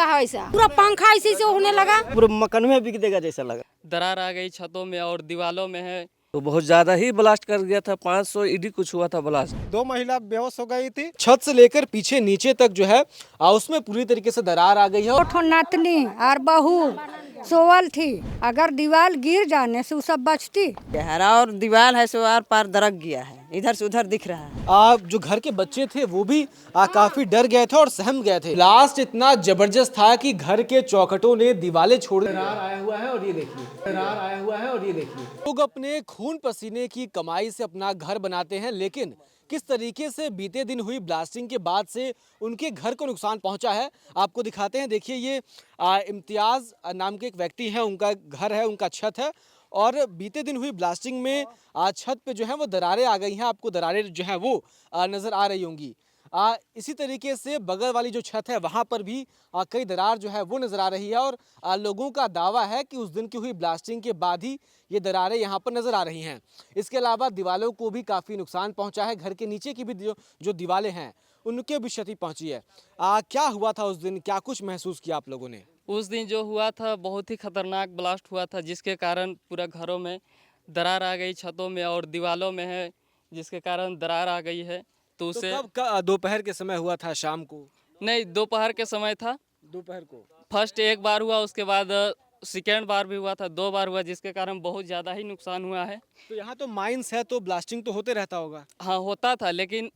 रहा है ऐसा, पूरा पंखा इसी से होने लगा, पूरे मकान में बिक देगा जैसा लगा। दरार आ गई छतों में और दीवालों में है। तो बहुत ज्यादा ही ब्लास्ट कर गया था, 500 ईडी कुछ हुआ था ब्लास्ट। 2 महिला बेहोश हो गई थी। छत से लेकर पीछे नीचे तक जो है उसमें पूरी तरीके से दरार आ गई है। ठो नातनी और बहू सोवल थी, अगर दीवार गिर जाने से वो सब बचती। गहरा और दीवार है सो आर पार दरक गया है, इधर से उधर दिख रहा है। जो घर के बच्चे थे वो भी काफी डर गए थे और सहम गए थे। ब्लास्ट इतना जबरदस्त था कि घर के चौखटों ने दीवारें छोड़ दी। दरार आया हुआ है और ये देखिए, दरार आया हुआ है और ये देखिए। लोग अपने खून पसीने की कमाई से अपना घर बनाते हैं, लेकिन किस तरीके से बीते दिन हुई ब्लास्टिंग के बाद से उनके घर को नुकसान पहुंचा है आपको दिखाते हैं। देखिए ये इम्तियाज नाम के एक व्यक्ति हैं, उनका घर है, उनका छत है और बीते दिन हुई ब्लास्टिंग में छत पे जो है वो दरारें आ गई हैं। आपको दरारें जो है वो नज़र आ रही होंगी। इसी तरीके से बगल वाली जो छत है वहाँ पर भी कई दरार जो है वो नज़र आ रही है और लोगों का दावा है कि उस दिन की हुई ब्लास्टिंग के बाद ही ये दरारें यहाँ पर नज़र आ रही हैं। इसके अलावा दीवारों को भी काफ़ी नुकसान पहुँचा है। घर के नीचे की भी जो दीवारें हैं उनके भी क्षति पहुँची है। क्या हुआ था उस दिन, क्या कुछ महसूस किया आप लोगों ने? उस दिन जो हुआ था बहुत ही खतरनाक ब्लास्ट हुआ था, जिसके कारण पूरा घरों में दरार आ गई, छतों में और दीवालों में है, जिसके कारण दरार आ गई है। तो उसे कब दोपहर के समय हुआ था, शाम को? नहीं, दोपहर के समय था। दोपहर को फर्स्ट एक बार हुआ, उसके बाद सेकेंड बार भी हुआ था, 2 बार हुआ, जिसके कारण बहुत ज़्यादा ही नुकसान हुआ है। तो यहाँ तो माइंस है तो ब्लास्टिंग तो होते रहता होगा। हाँ होता था, लेकिन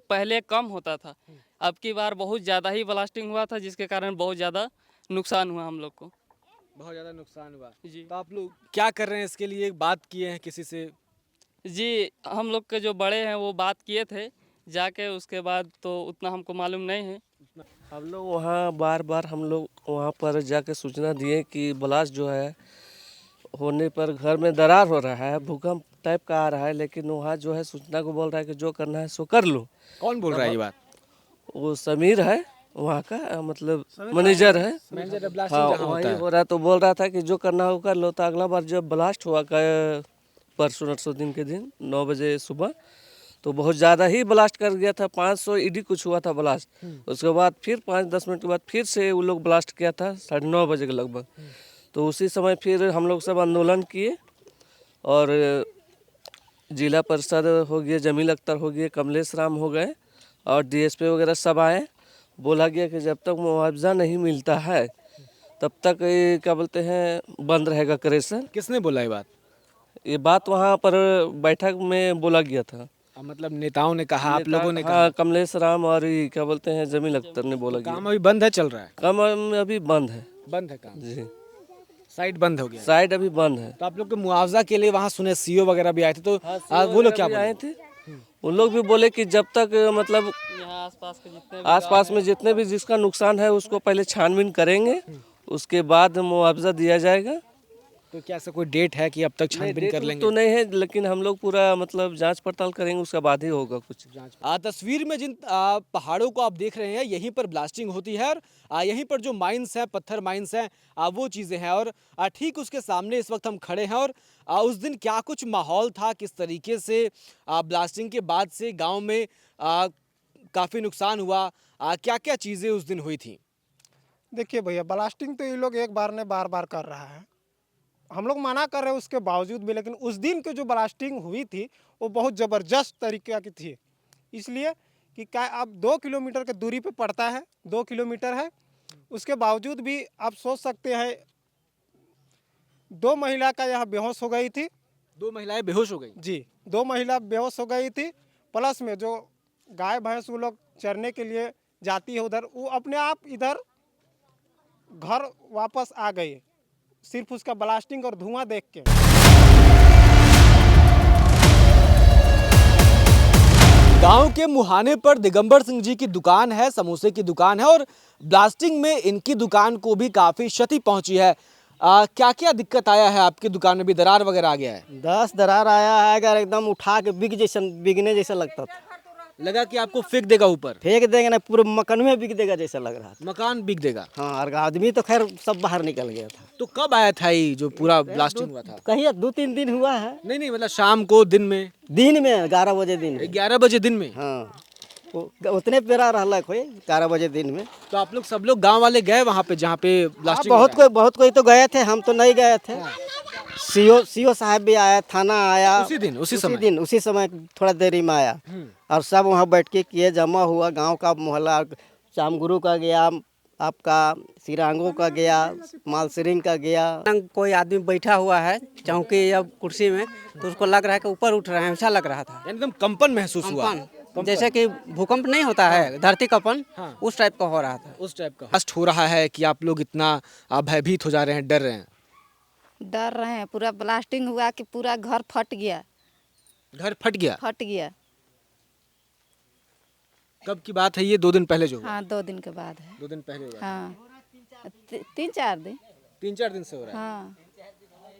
पहले कम होता था। अब की बार बहुत ज़्यादा ही ब्लास्टिंग हुआ था, जिसके कारण बहुत ज़्यादा नुकसान हुआ हम लोग को। बहुत ज़्यादा नुकसान हुआ जी। तो आप लोग क्या कर रहे हैं इसके लिए, बात किए हैं किसी से? जी, हम लोग के जो बड़े हैं वो बात किए थे जाके, उसके बाद तो उतना हमको मालूम नहीं है। हम लोग वहाँ बार बार हम लोग वहाँ पर जाके सूचना दिए कि ब्लास्ट जो है होने पर घर में दरार हो रहा है, भूकंप टाइप का आ रहा है, लेकिन वहाँ जो है सूचना को बोल रहा है कि जो करना है सो कर लो। कौन बोल रहा है ये बात? वो समीर है वहाँ का, मतलब मैनेजर है। हाँ वही हो रहा, तो बोल रहा था कि जो करना हो कर लो। तो अगला बार जब ब्लास्ट हुआ परसों नरसों दिन के दिन 9 बजे सुबह, तो बहुत ज़्यादा ही ब्लास्ट कर गया था, 500 ईडी कुछ हुआ था ब्लास्ट। उसके बाद फिर 5-10 मिनट के बाद फिर से वो लोग ब्लास्ट किया था 9:30 बजे के लगभग। तो उसी समय फिर हम लोग सब आंदोलन किए और जिला परिषद हो गए, जमील अख्तर हो गए, कमलेश राम हो गए और डीएसपी वगैरह सब आए। बोला गया कि जब तक मुआवजा नहीं मिलता है तब तक क्या बोलते हैं बंद रहेगा क्रेशर। किसने बोला ये बात? ये बात वहाँ पर बैठक में बोला गया था। मतलब नेताओं ने कहा, आप लोगों ने कहा? हाँ, कमलेश राम और ये क्या बोलते हैं जमील अख्तर ने बोला गया। काम अभी बंद है, चल रहा है? काम अभी बंद है। बंद है काम? जी, साइट बंद हो गया? साइड अभी बंद है। तो आप लोग के मुआवजा के लिए वहाँ सुने सीओ वगैरह भी आए थे, तो वो लोग क्या आए थे? उन लोग भी बोले कि जब तक मतलब यहाँ आसपास में जितने भी जिसका नुकसान है उसको पहले छानबीन करेंगे, उसके बाद मुआवजा दिया जाएगा। तो क्या ऐसा कोई डेट है कि अब तक छानबीन कर लेंगे? तो नहीं है, लेकिन हम लोग पूरा मतलब जांच पड़ताल करेंगे, उसके बाद ही होगा कुछ। तस्वीर में जिन पहाड़ों को आप देख रहे हैं यहीं पर ब्लास्टिंग होती है और यहीं पर जो माइंस हैं, पत्थर माइंस हैं, वो चीज़ें हैं और ठीक उसके सामने इस वक्त हम खड़े हैं। और उस दिन क्या कुछ माहौल था, किस तरीके से ब्लास्टिंग के बाद से गाँव में काफ़ी नुकसान हुआ, क्या क्या चीज़ें उस दिन हुई थी? देखिए भैया, ब्लास्टिंग तो ये लोग एक बार ने बार बार कर रहा है, हम लोग मना कर रहे हैं उसके बावजूद भी, लेकिन उस दिन की जो ब्लास्टिंग हुई थी वो बहुत ज़बरदस्त तरीके की थी। इसलिए कि क्या अब 2 किलोमीटर की दूरी पे पड़ता है, 2 किलोमीटर है, उसके बावजूद भी आप सोच सकते हैं 2 महिला का यहाँ बेहोश हो गई थी। 2 महिलाएं बेहोश हो गई? जी, 2 महिला बेहोश हो गई थी। प्लस में जो गाय भैंस वो लोग चरने के लिए जाती है उधर, वो अपने आप इधर घर वापस आ गई, सिर्फ उसका ब्लास्टिंग और धुआं देख के। गांव के मुहाने पर दिगंबर सिंह जी की दुकान है, समोसे की दुकान है और ब्लास्टिंग में इनकी दुकान को भी काफ़ी क्षति पहुंची है। क्या क्या दिक्कत आया है आपकी दुकान में? भी दरार वगैरह आ गया है? 10 दरार आया है, अगर एकदम उठा के बिकने जैसा लगता था। लगा कि आपको फेंक देगा ऊपर? फेंक देंगे ना, पूरे मकान में बिक देगा जैसा लग रहा था। मकान बिक देगा? हाँ, और आदमी तो खैर सब बाहर निकल गया था। तो कब आया था ये जो पूरा ब्लास्टिंग हुआ था? कहीं 2-3 दिन हुआ है। नहीं मतलब शाम को, दिन में? दिन में 11 बजे दिन में। 11 बजे दिन में? हाँ। उतने पेरा रहलक हो 11 बजे दिन में। तो आप लोग सब लोग गांव वाले गए वहाँ पे जहाँ पे ब्लास्टिंग बहुत कोई तो गए थे, हम तो नहीं गए थे। सीओ साहब भी आया, थाना आया उसी समय थोड़ा देरी में आया और सब वहाँ बैठ के किए, जमा हुआ गांव का मोहल्ला, शामगुरु का गया, आपका सिरांगों का गया, मालसरिंग का गया। कोई आदमी बैठा हुआ है चौकी या कुर्सी में, तो उसको लग रहा है कि ऊपर उठ रहे हैं, ऐसा लग रहा था। एकदम कंपन महसूस हुआ, जैसे कि भूकंप नहीं होता है, धरती कंपन, उस टाइप का हो रहा था। उस टाइप का ब्लास्ट हो रहा है कि आप लोग इतना भयभीत हो जा रहे हैं, डर रहे हैं? डर रहे हैं, पूरा ब्लास्टिंग हुआ कि पूरा घर फट गया। घर फट गया? फट गया। कब की बात है ये? 2 दिन पहले जो हुआ? हाँ 2 दिन के बाद है। 2 दिन पहले हुआ? हाँ 3-4 दिन। 3-4 दिन से हो रहा है। हाँ।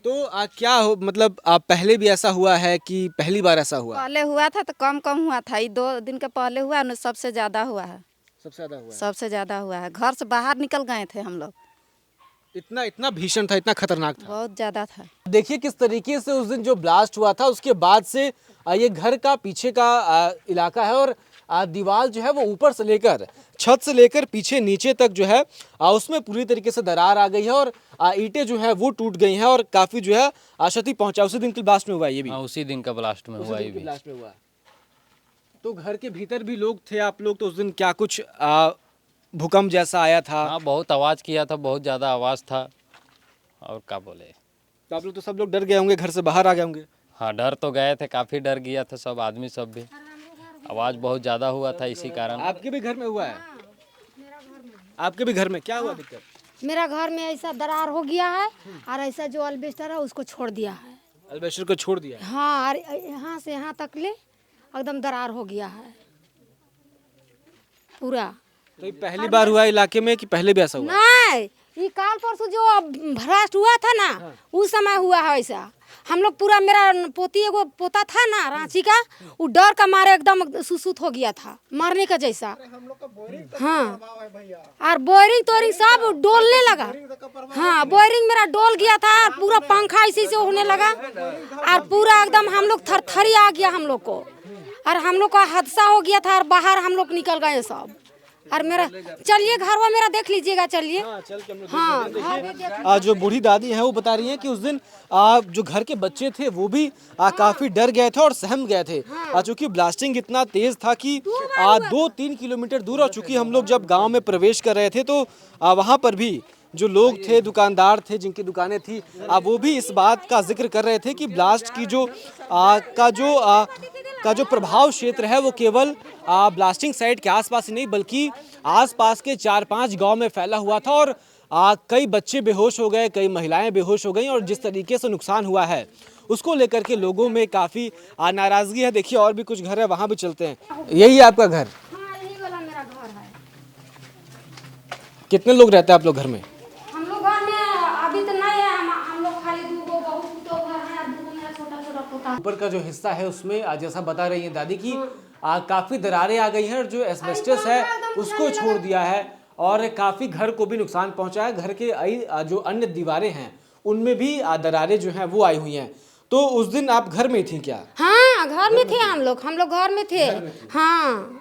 तो क्या हो, मतलब पहले भी ऐसा हुआ है कि पहली बार ऐसा हुआ? पहले हुआ था तो कम हुआ था, ये 2 दिन के पहले हुआ ना, सबसे ज़्यादा हुआ है। सबसे ज़्यादा हुआ है? सबसे ज़्यादा हुआ है। घर से बाहर निकल गए थे हम लोग। इतना भीषण था, इतना खतरनाक था? बहुत ज़्यादा था। देखिए किस तरीके से उस दिन जो ब्लास्ट हुआ था उसके बाद से ये घर का पीछे का इलाका है और दीवार जो है वो ऊपर से लेकर, छत से लेकर पीछे नीचे तक जो है उसमें पूरी तरीके से दरार आ गई है और ईंटें जो है वो टूट गई हैं और काफ़ी जो है क्षति पहुंचा। उसी दिन के ब्लास्ट में हुआ ये भी? उसी दिन का ब्लास्ट में हुआ ये भी। ब्लास्ट में हुआ। तो घर के भीतर भी लोग थे आप लोग, तो उस दिन क्या कुछ भूकंप जैसा आया था? हाँ बहुत आवाज़ किया था, बहुत ज़्यादा आवाज़ था और क्या बोले। तो आप लोग तो सब लोग डर गए होंगे, घर से बाहर आ गए होंगे? हाँ डर तो गए थे, काफ़ी डर गया था सब आदमी, सब भी आवाज़ बहुत ज़्यादा हुआ था इसी कारण। आपके भी घर में हुआ है? आपके भी घर में क्या हुआ दिक्कत? मेरा घर में ऐसा दरार हो गया है और ऐसा जो अल्बेस्टर है उसको छोड़ दिया है। अल्बेस्टर को छोड़ दिया? हाँ, और यहाँ से यहाँ तक ले एकदम दरार हो गया है पूरा। तो ये पहली बार हुआ इलाके में कि पहले भी ऐसा हुआ? नहीं, ये काल परसों जो भ्रष्ट हुआ था ना, उस समय हुआ है ऐसा। हम लोग पूरा, मेरा पोती एगो पोता था ना रांची का, वो डर का मारे एकदम सुसुत हो गया था, मरने का जैसा। हाँ, और बोरिंग तोरिंग सब डोलने लगा। हाँ बोरिंग मेरा डोल गया था, पूरा पंखा इसी से होने लगा और पूरा एकदम हम लोग थरथरी आ गया हम लोग को, और हम लोग का हादसा हो गया था और बाहर हम लोग निकल गए सब। और मेरा चलिए घर वो मेरा देख लीजिएगा, चलिए। हाँ, जो बूढ़ी दादी है वो बता रही है कि उस दिन जो घर के बच्चे थे वो भी काफी डर गए थे और सहम गए थे, चूंकि ब्लास्टिंग इतना तेज था कि 2-3 किलोमीटर दूर। और चूंकि हम लोग जब गांव में प्रवेश कर रहे थे तो वहां पर भी जो लोग थे, दुकानदार थे जिनकी दुकानें थी, वो भी इस बात का जिक्र कर रहे थे कि ब्लास्ट की जो प्रभाव क्षेत्र है वो केवल ब्लास्टिंग साइट के आसपास ही नहीं बल्कि आसपास के 4-5 गांव में फैला हुआ था और कई बच्चे बेहोश हो गए, कई महिलाएं बेहोश हो गई और जिस तरीके से नुकसान हुआ है उसको लेकर के लोगों में काफ़ी नाराज़गी है। देखिए और भी कुछ घर है, वहाँ भी चलते हैं। यही है आपका घर? हाँ, यही वाला मेरा घर है। कितने लोग रहते हैं आप लोग घर में? हम लोग घर में अभी तो नहीं है, हम लोग खाली 2 बहू तो घर है, 2 मेरा छोटा पोता। ऊपर का जो हिस्सा है उसमें जैसा बता रही है दादी की काफ़ी दरारें आ गई हैं और जो एस्बेस्टस है उसको छोड़ दिया है और काफ़ी घर को भी नुकसान पहुंचा है। घर के जो अन्य दीवारें हैं उनमें भी दरारें जो हैं वो आई हुई हैं। तो उस दिन आप घर में थी क्या? हाँ घर में थे हम लोग घर में थे। हाँ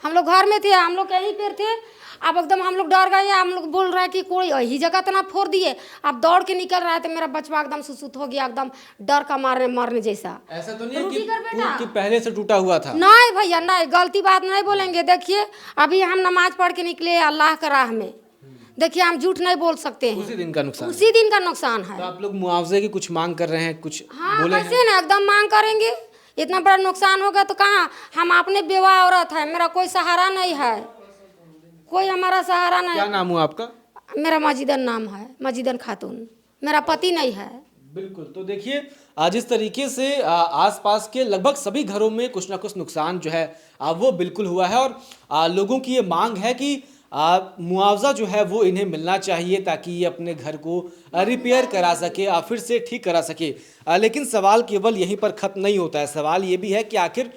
हम लोग घर में थे, हम लोग यहीं पर थे। अब एकदम हम लोग डर गए, हम लोग बोल रहे हैं कि कोई यही जगह तो ना फोड़ दिए। अब दौड़ के निकल रहे थे, मेरा बचवा एकदम सुसुत हो गया, एकदम डर का मरने जैसा। ऐसा तो नहीं है कि पहले से टूटा हुआ था? नहीं भैया नहीं, गलती बात नहीं बोलेंगे। देखिए अभी हम नमाज पढ़ के निकले अल्लाह का राह में, देखिए हम झूठ नहीं बोल सकते हैं। उसी दिन का नुकसान? उसी दिन का नुकसान है। तो आप लोग मुआवजे की कुछ मांग कर रहे हैं? कुछ बोले हैं? कैसे ना एकदम मांग करेंगे, इतना बड़ा नुकसान हो गया तो कहाँ, हम अपने बेवा औरत है, मेरा कोई सहारा नहीं है, कोई हमारा सहारा नहीं। क्या नाम हुआ आपका? मेरा मजिदन नाम है, मजिदन खातून, मेरा पति नहीं है। बिल्कुल। तो देखिए जिस तरीके से आसपास के लगभग सभी घरों में कुछ ना कुछ नुकसान जो है वो बिल्कुल हुआ है और लोगों की ये मांग है कि मुआवजा जो है वो इन्हें मिलना चाहिए ताकि ये अपने घर को रिपेयर करा सके, फिर से ठीक करा सके। लेकिन सवाल केवल यहीं पर ख़त्म नहीं होता है, सवाल ये भी है कि आखिर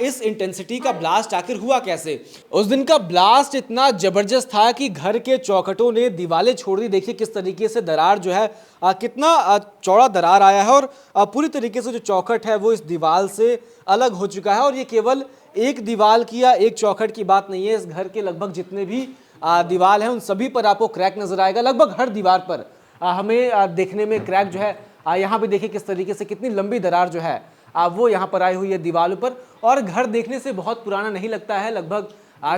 इस इंटेंसिटी का ब्लास्ट आखिर हुआ कैसे। उस दिन का ब्लास्ट इतना ज़बरदस्त था कि घर के चौखटों ने दीवारें छोड़ दी। देखिए किस तरीके से दरार जो है कितना चौड़ा दरार आया है और पूरी तरीके से जो चौखट है वो इस दीवार से अलग हो चुका है और ये केवल एक दीवार की या एक चौखट की बात नहीं है, इस घर के लगभग जितने भी दीवार हैं उन सभी पर आपको क्रैक नजर आएगा। लगभग हर दीवार पर हमें देखने में क्रैक जो है, यहाँ पे देखिए किस तरीके से कितनी लंबी दरार जो है वो यहाँ पर आई हुई है दीवारों पर। और घर देखने से बहुत पुराना नहीं लगता है, लगभग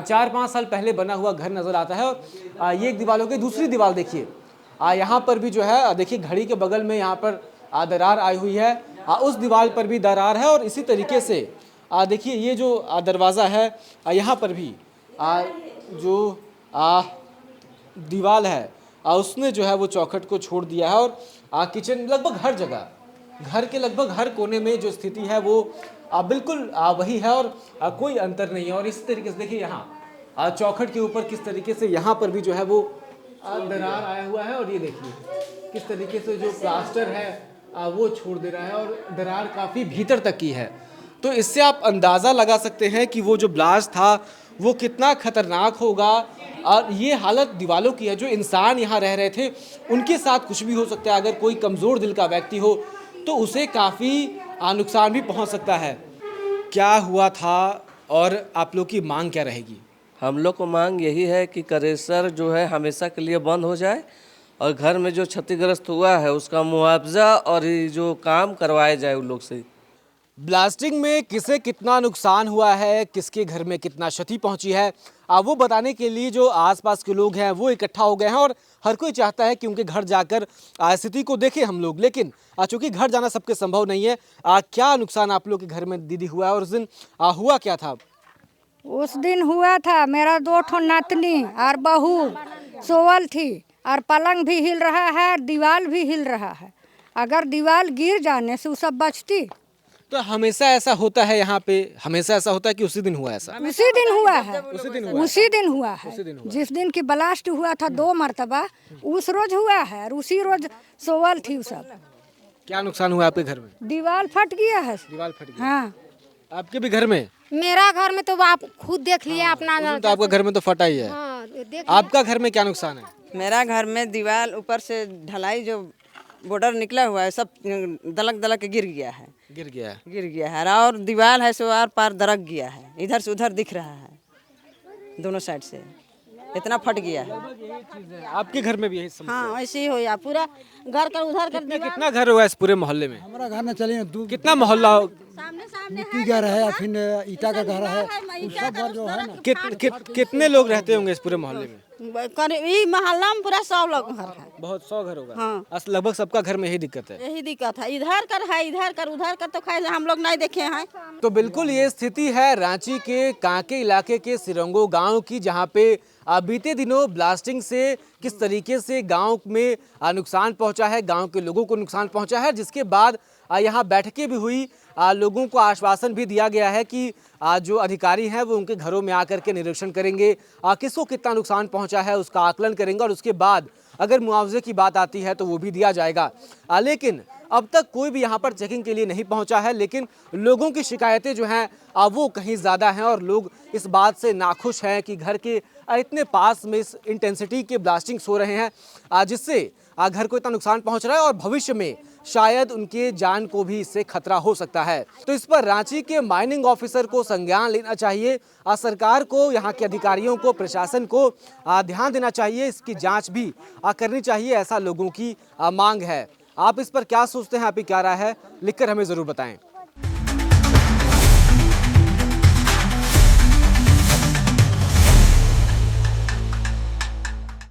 4-5 साल पहले बना हुआ घर नजर आता है। और ये एक दीवारों की दूसरी दीवार देखिए, यहाँ पर भी जो है देखिए घड़ी के बगल में यहाँ पर दरार आई हुई है, उस दीवार पर भी दरार है। और इसी तरीके से देखिए ये जो दरवाज़ा है यहाँ पर भी जो दीवार है उसने जो है वो चौखट को छोड़ दिया है। और किचन लगभग हर जगह, घर के लगभग हर कोने में जो स्थिति है वो बिल्कुल वही है और कोई अंतर नहीं है। और इस तरीके से देखिए यहाँ चौखट के ऊपर किस तरीके से यहाँ पर भी जो है वो दरार आया हुआ है। और ये देखिए किस तरीके से जो प्लास्टर है वो छोड़ दे रहा है और दरार काफ़ी भीतर तक की है। तो इससे आप अंदाज़ा लगा सकते हैं कि वो जो ब्लास्ट था वो कितना खतरनाक होगा। और ये हालत दीवालों की है, जो इंसान यहाँ रह रहे थे उनके साथ कुछ भी हो सकता है। अगर कोई कमज़ोर दिल का व्यक्ति हो तो उसे काफ़ी नुकसान भी पहुँच सकता है। क्या हुआ था और आप लोग की मांग क्या रहेगी? हम लोग को मांग यही है कि कंप्रेसर जो है हमेशा के लिए बंद हो जाए और घर में जो क्षतिग्रस्त हुआ है उसका मुआवजा और ये जो काम करवाया जाए उन लोग से। ब्लास्टिंग में किसे कितना नुकसान हुआ है, किसके घर में कितना क्षति पहुंची है, वो बताने के लिए जो आसपास के लोग हैं वो इकट्ठा हो गए हैं। और हर कोई चाहता है कि उनके घर जाकर स्थिति को देखें हम लोग, लेकिन चूंकि घर जाना सबके संभव नहीं है। क्या नुकसान आप लोग के घर में दीदी हुआ है और उस दिन हुआ क्या था? उस दिन हुआ था मेरा 2 ठो नातनी और बहू सोवल थी और पलंग भी हिल रहा है, दीवार भी हिल रहा है। अगर दीवार गिर जाने से वो सब बचती। तो हमेशा ऐसा होता है यहाँ पे, हमेशा ऐसा होता है कि उसी दिन हुआ ऐसा? उसी दिन हुआ है, उसी दिन हुआ है। जिस दिन की ब्लास्ट हुआ था 2 मरतबा उस रोज हुआ है और उसी रोज सोवल थी सब। क्या नुकसान हुआ आपके घर में? दीवार फट गया है। दीवार फट गया? हाँ। आपके भी घर में? मेरा घर में तो आप खुद देख लिए अपना। तो आपका घर में तो फटा ही है। आपका घर में क्या नुकसान है? मेरा घर में दीवार ऊपर से ढलाई जो बॉर्डर निकला हुआ है सब दलक दलक के गिर गया है। गिर गया है और दीवार है सो आर पार दरक गया है, इधर से उधर दिख रहा है दोनों साइड से, इतना फट गया है। आपके घर में भी यही समस्या? हाँ ऐसे ही हो या पूरा घर कर उधर कर। कितना घर हुआ इस पूरे मोहल्ले में? हमारा घर में चलिए कितना मोहल्ला? मिट्टी घर है, फिर ईटा का घर है, सब घर जो है ना। कितने लोग रहते होंगे इस पूरे मोहल्ले में? मोहल्ला में पूरा 100 लोग घर है। बहुत 100 घर होगा। हाँ। लगभग सबका घर में यही दिक्कत है। यही दिक्कत है, इधर कर है, इधर कर उधर कर, तो खैर हम लोग नहीं देखे हैं। तो बिल्कुल ये स्थिति है रांची के कांके इलाके के सिरंगो गांव की, जहां पे बीते दिनों ब्लास्टिंग से किस तरीके से गांव में नुकसान पहुंचा है, गांव के लोगों को नुकसान पहुंचा है, जिसके बाद यहाँ बैठकें भी हुई। लोगों को आश्वासन भी दिया गया है कि जो अधिकारी हैं वो उनके घरों में आकर के निरीक्षण करेंगे, किसको कितना नुकसान पहुंचा है उसका आकलन करेंगे और उसके बाद अगर मुआवजे की बात आती है तो वो भी दिया जाएगा। लेकिन अब तक कोई भी यहाँ पर चेकिंग के लिए नहीं पहुँचा है। लेकिन लोगों की शिकायतें जो हैं वो कहीं ज़्यादा हैं और लोग इस बात से नाखुश हैं कि घर के इतने पास में इस इंटेंसिटी के ब्लास्टिंग्स हो रहे हैं जिससे घर को इतना नुकसान पहुंच रहा है और भविष्य में शायद उनके जान को भी इससे खतरा हो सकता है। तो इस पर रांची के माइनिंग ऑफिसर को संज्ञान लेना चाहिए, सरकार को, यहाँ के अधिकारियों को, प्रशासन को ध्यान देना चाहिए, इसकी जांच भी करनी चाहिए, ऐसा लोगों की मांग है। आप इस पर क्या सोचते हैं, आपकी क्या राय है, लिखकर हमें ज़रूर बताएं।